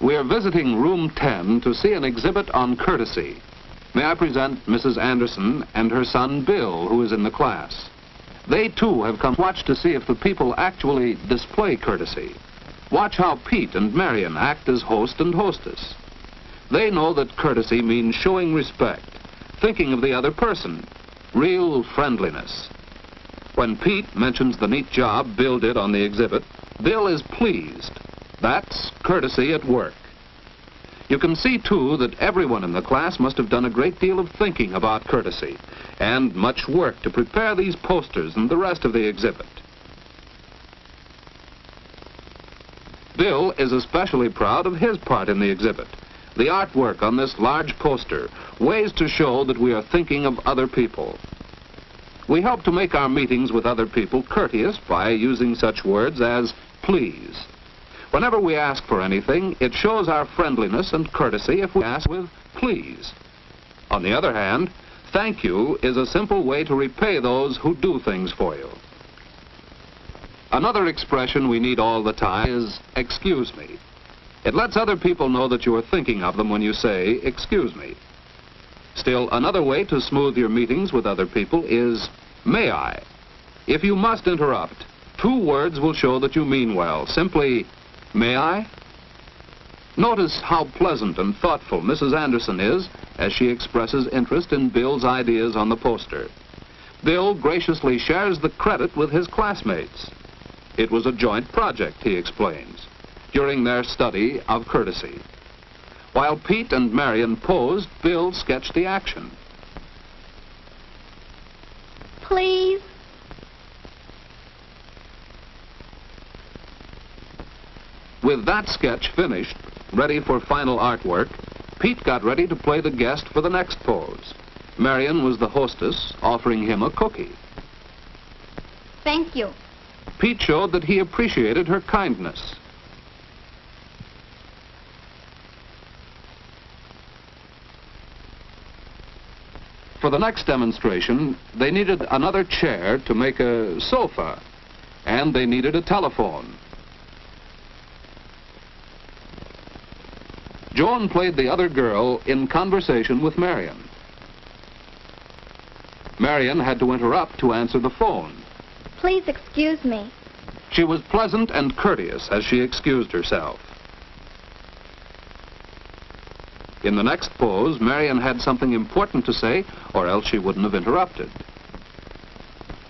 We are visiting room 10 to see an exhibit on courtesy. May I present Mrs. Anderson and her son Bill, who is in the class. They too have come to watch to see if the people actually display courtesy. Watch how Pete and Marion act as host and hostess. They know that courtesy means showing respect, thinking of the other person, real friendliness. When Pete mentions the neat job Bill did on the exhibit, Bill is pleased. That's courtesy at work. You can see, too, that everyone in the class must have done a great deal of thinking about courtesy and much work to prepare these posters and the rest of the exhibit. Bill is especially proud of his part in the exhibit. The artwork on this large poster, ways to show that we are thinking of other people. We help to make our meetings with other people courteous by using such words as please. Whenever we ask for anything, it shows our friendliness and courtesy if we ask with please. On the other hand, thank you is a simple way to repay those who do things for you. Another expression we need all the time is excuse me. It lets other people know that you are thinking of them when you say excuse me. Still, another way to smooth your meetings with other people is may I. If you must interrupt, 2 words will show that you mean well. Simply, may I? Notice how pleasant and thoughtful Mrs. Anderson is as she expresses interest in Bill's ideas on the poster. Bill graciously shares the credit with his classmates. It was a joint project, he explains, during their study of courtesy. While Pete and Marion posed, Bill sketched the action. Please. With that sketch finished, ready for final artwork, Pete got ready to play the guest for the next pose. Marion was the hostess, offering him a cookie. Thank you. Pete showed that he appreciated her kindness. For the next demonstration, they needed another chair to make a sofa, and they needed a telephone. Joan played the other girl in conversation with Marion. Marion had to interrupt to answer the phone. Please excuse me. She was pleasant and courteous as she excused herself. In the next pose, Marion had something important to say, or else she wouldn't have interrupted.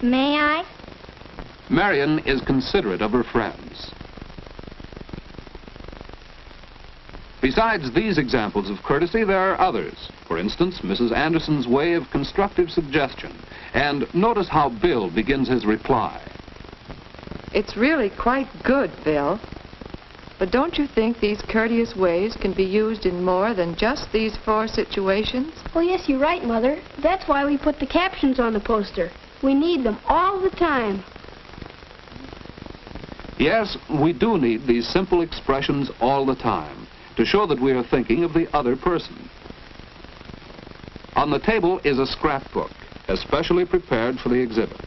May I? Marion is considerate of her friends. Besides these examples of courtesy, there are others. For instance, Mrs. Anderson's way of constructive suggestion. And notice how Bill begins his reply. It's really quite good, Bill. But don't you think these courteous ways can be used in more than just these 4 situations? Oh, yes, you're right, Mother. That's why we put the captions on the poster. We need them all the time. Yes, we do need these simple expressions all the time to show that we are thinking of the other person. On the table is a scrapbook, especially prepared for the exhibit.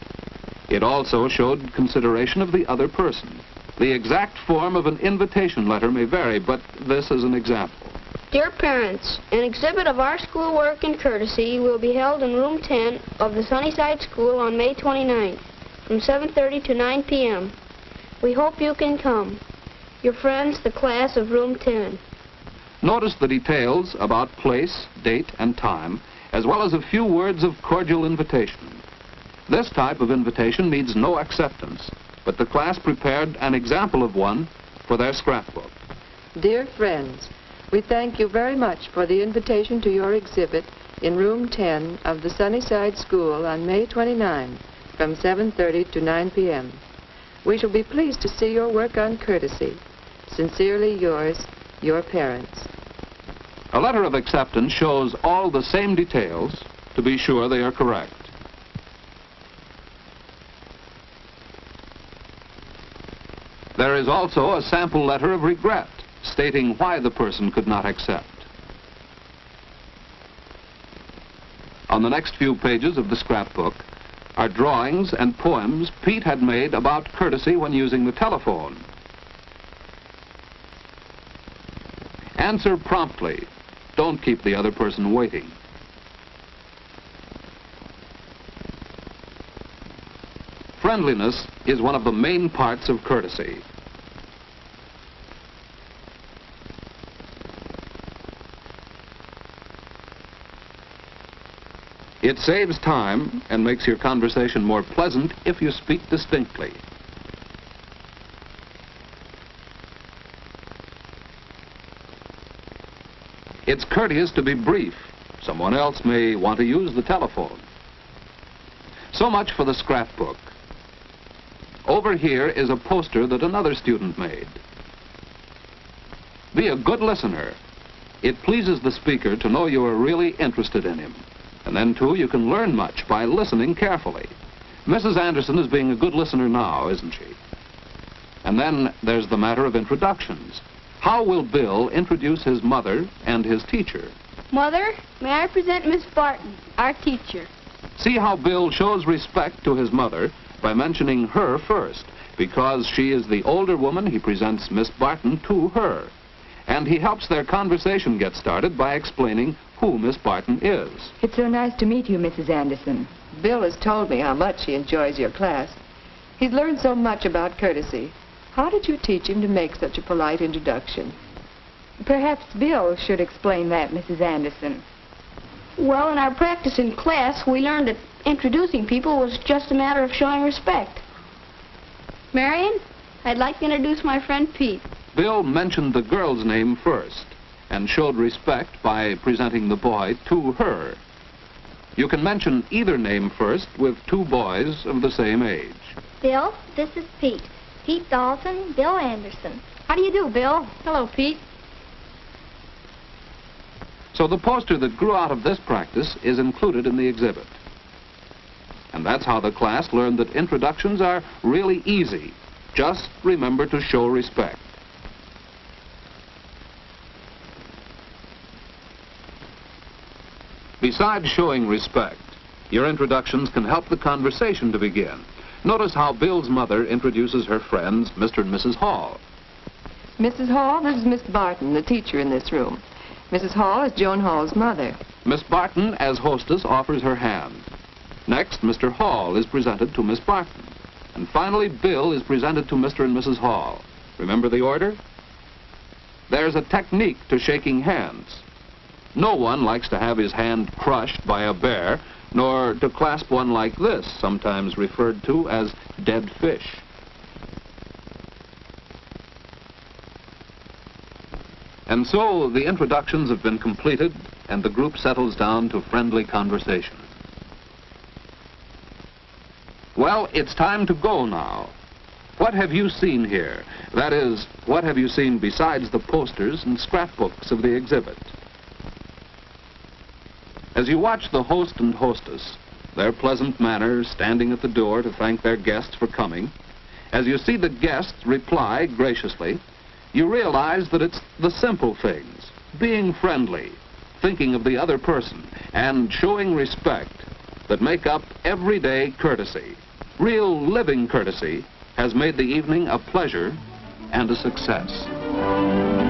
It also showed consideration of the other person. The exact form of an invitation letter may vary, but this is an example. Dear parents, an exhibit of our schoolwork and courtesy will be held in room 10 of the Sunnyside School on May 29th from 7:30 to 9 p.m. We hope you can come. Your friends, the class of room 10. Notice the details about place, date, and time, as well as a few words of cordial invitation. This type of invitation needs no acceptance, but the class prepared an example of one for their scrapbook. Dear friends, we thank you very much for the invitation to your exhibit in room 10 of the Sunnyside School on May 29 from 7:30 to 9 p.m. We shall be pleased to see your work on courtesy. Sincerely yours, your parents. A letter of acceptance shows all the same details to be sure they are correct. There is also a sample letter of regret stating why the person could not accept. On the next few pages of the scrapbook are drawings and poems Pete had made about courtesy when using the telephone. Answer promptly. Don't keep the other person waiting. Friendliness is one of the main parts of courtesy. It saves time and makes your conversation more pleasant if you speak distinctly. It's courteous to be brief. Someone else may want to use the telephone. So much for the scrapbook. Over here is a poster that another student made. Be a good listener. It pleases the speaker to know you are really interested in him. And then, too, you can learn much by listening carefully. Mrs. Anderson is being a good listener now, isn't she? And then there's the matter of introductions. How will Bill introduce his mother and his teacher? Mother, may I present Miss Barton, our teacher? See how Bill shows respect to his mother by mentioning her first. Because she is the older woman, he presents Miss Barton to her. And he helps their conversation get started by explaining who Miss Barton is. It's so nice to meet you, Mrs. Anderson. Bill has told me how much he enjoys your class. He's learned so much about courtesy. How did you teach him to make such a polite introduction? Perhaps Bill should explain that, Mrs. Anderson. Well, in our practice in class, we learned that introducing people was just a matter of showing respect. Marion, I'd like to introduce my friend Pete. Bill mentioned the girl's name first and showed respect by presenting the boy to her. You can mention either name first with two boys of the same age. Bill, this is Pete. Pete Dalton, Bill Anderson. How do you do, Bill? Hello, Pete. So the poster that grew out of this practice is included in the exhibit. And that's how the class learned that introductions are really easy. Just remember to show respect. Besides showing respect, your introductions can help the conversation to begin. Notice how Bill's mother introduces her friends, Mr. and Mrs. Hall. Mrs. Hall, this is Miss Barton, the teacher in this room. Mrs. Hall is Joan Hall's mother. Miss Barton, as hostess, offers her hand. Next, Mr. Hall is presented to Miss Barton. And finally, Bill is presented to Mr. and Mrs. Hall. Remember the order? There's a technique to shaking hands. No one likes to have his hand crushed by a bear, nor to clasp one like this, sometimes referred to as dead fish. And so the introductions have been completed, and the group settles down to friendly conversation. Well, it's time to go now. What have you seen here? That is, what have you seen besides the posters and scrapbooks of the exhibit? As you watch the host and hostess, their pleasant manner standing at the door to thank their guests for coming, as you see the guests reply graciously, you realize that it's the simple things, being friendly, thinking of the other person, and showing respect that make up everyday courtesy. Real living courtesy has made the evening a pleasure and a success.